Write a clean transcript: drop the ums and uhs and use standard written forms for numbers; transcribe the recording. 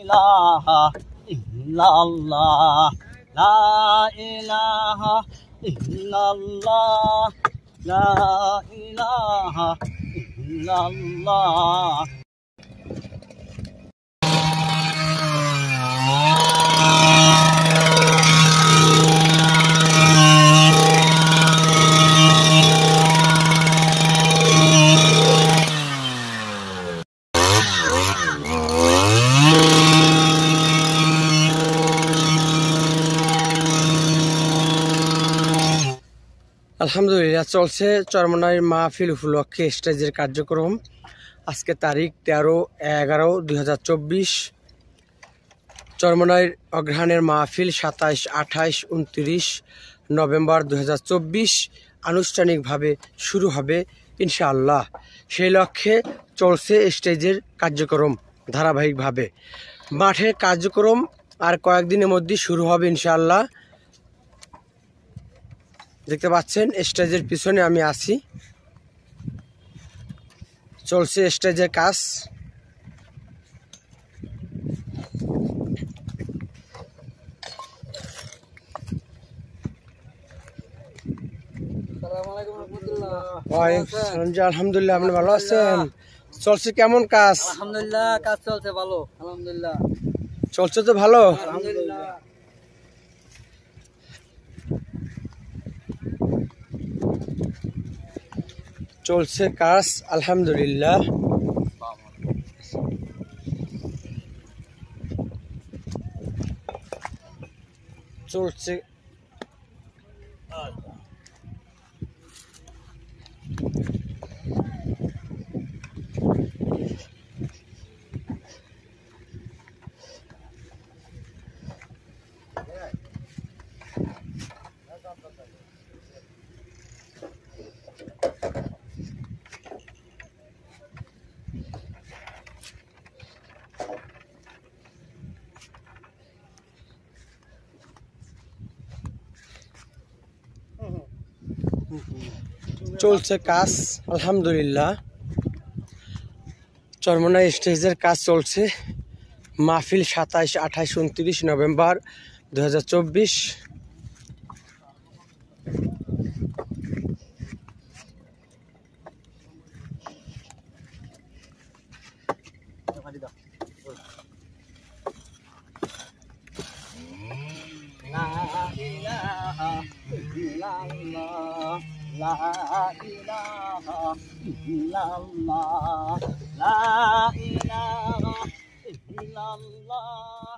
ilaha illallah, la ilaha illallah, la ilaha illallah. আলহামদুলিল্লাহ চলছে চরমনাইয়ের মাহফিল উপলক্ষে স্টেজের কার্যক্রম। আজকে তারিখ 13/11/2024। চরমনাইয়ের অগ্রহায়ণের মাহফিল 27, 28, 29 নভেম্বর 2024 আনুষ্ঠানিকভাবে শুরু হবে ইনশাআল্লাহ। সেই লক্ষ্যে চলছে স্টেজের কার্যক্রম ধারাবাহিকভাবে। মাঠের কার্যক্রম আর কয়েকদিনের মধ্যেই শুরু হবে ইনশাআল্লাহ। দেখতে পাচ্ছেন স্টেজের পিছনে আমি আছি, চলছে স্টেজের কাজ। আলহামদুলিল্লাহ, আপনি ভালো আছেন? চলছে কেমন কাজ? আলহামদুলিল্লাহ, কাজ চলছে ভালো। আলহামদুলিল্লাহ চলছে তো ভালো। আলহামদুলিল্লাহ চলছে কাজ আলহামদুলিল্লাহ। চলছে চলছে কাজ আলহামদুলিল্লাহ। চরমনাই স্টেজের কাজ চলছে। মাহফিল 27, 28, 29 November 2024। La ilaha illallah, la ilaha illallah, la ilaha illallah.